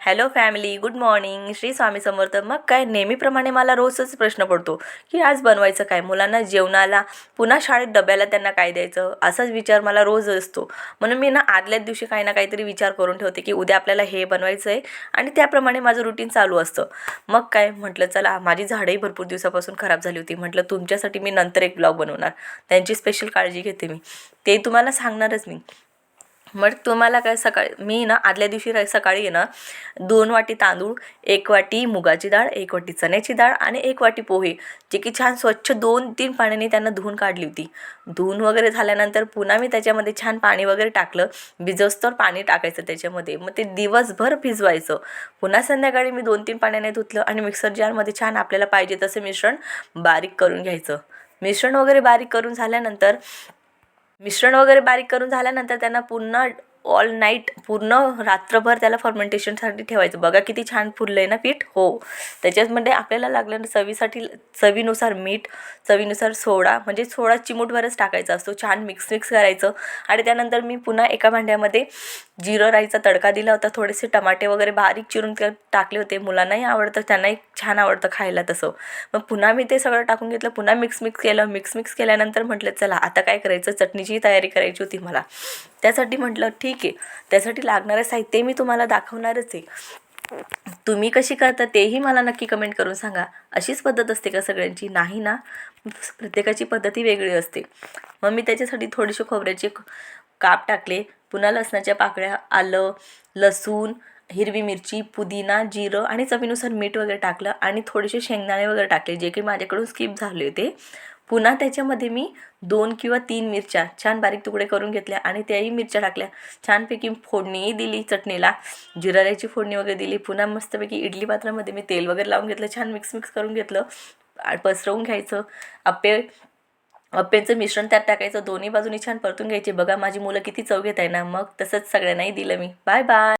Hello family, good morning. Shri Swami Samarth. मग काय नेहमीप्रमाणे मला रोजच प्रश्न पडतो की आज बनवायचं काय, मुलांना जेवणाला, पुन्हा शाळेत डब्याला त्यांना काय द्यायचं, असाच विचार मला रोज असतो. म्हणून मी आदल्याच दिवशी काही ना काहीतरी विचार करून ठेवते की उद्या आपल्याला हे बनवायचं आहे आणि त्याप्रमाणे माझं रुटीन चालू असतं. मग काय म्हटलं, चला माझी झाडंही भरपूर दिवसापासून खराब झाली होती. म्हटलं तुमच्यासाठी मी नंतर एक ब्लॉग बनवणार, त्यांची स्पेशल काळजी घेते मी, ते तुम्हाला सांगणारच मी. मग तुम्हाला काय, सकाळी मी आदल्या दिवशी सकाळी 2 वाटी तांदूळ, 1 वाटी मुगाची डाळ, 1 वाटी चण्याची डाळ आणि 1 वाटी पोहे, जे की छान स्वच्छ 2-3 पाण्याने त्यांना धुवून काढली होती. धुवून वगैरे झाल्यानंतर पुन्हा मी त्याच्यामध्ये छान पाणी वगैरे टाकलं. भिजवस्तोवर पाणी टाकायचं त्याच्यामध्ये, मग ते दिवसभर भिजवायचं. पुन्हा संध्याकाळी मी 2-3 पाण्याने धुतलं आणि मिक्सर जारमध्ये छान आपल्याला पाहिजे तसं मिश्रण बारीक करून घ्यायचं. मिश्रण वगैरे बारीक करून झाल्यानंतर त्यांना पुन्हा ऑल नाईट, पूर्ण रात्रभर त्याला फर्मेंटेशनसाठी ठेवायचं. बघा किती छान फुललं आहे ना पीठ. हो, त्याच्यामध्ये आपल्याला लागलं चवीनुसार मीठ, चवीनुसार सोडा, म्हणजे सोडा चिमूटभरच टाकायचा असतो. छान मिक्स करायचं. आणि त्यानंतर मी पुन्हा एका भांड्यामध्ये जिरं राईचा तडका दिला होता. थोडेसे टमाटे वगैरे बारीक चिरून टाकले होते. मुलांनाही आवडतं, त्यांनाही छान आवडतं खायला तसं. मग पुन्हा मी ते सगळं टाकून घेतलं. पुन्हा मिक्स केलं. मिक्स केल्यानंतर म्हटलं चला आता काय करायचं, चटणीची तयारी करायची होती मला. त्यासाठी म्हटलं ठीक आहे, त्यासाठी लागणारं साहित्य मी तुम्हाला दाखवणारच आहे. तुम्ही कशी करता तेही मला नक्की कमेंट करून सांगा. अशीच पद्धत असते का सगळ्यांची? नाही ना, प्रत्येकाची पद्धती वेगळी असते. मग मी त्याच्यासाठी थोडेसे खोबऱ्याचे काप टाकले. पुन्हा लसणाच्या पाकळ्या, आलं, लसूण, हिरवी मिरची, पुदिना, जिरं आणि चवीनुसार मीठ वगैरे टाकलं आणि थोडेसे शेंगदाणे वगैरे टाकले, जे की माझ्याकडून स्किप झाले होते. पुन्हा त्याच्यामध्ये मी 2 किंवा 3 मिरच्या छान बारीक तुकडे करून घेतल्या आणि त्याही मिरच्या टाकल्या. छानपैकी फोडणीही दिली चटणीला, जिरा राईची फोडणी वगैरे दिली. पुन्हा मस्तपैकी इडली पात्रामध्ये मी तेल वगैरे लावून घेतलं. छान मिक्स करून घेतलं. पसरवून घ्यायचं. अप्प्यांचं मिश्रण त्यात टाकायचं. दोन्ही बाजूनी छान परतून घ्यायचे. बघा माझी मुलं किती चव घेत आहे ना. मग तसंच सगळ्यांनाही दिलं मी. Bye bye.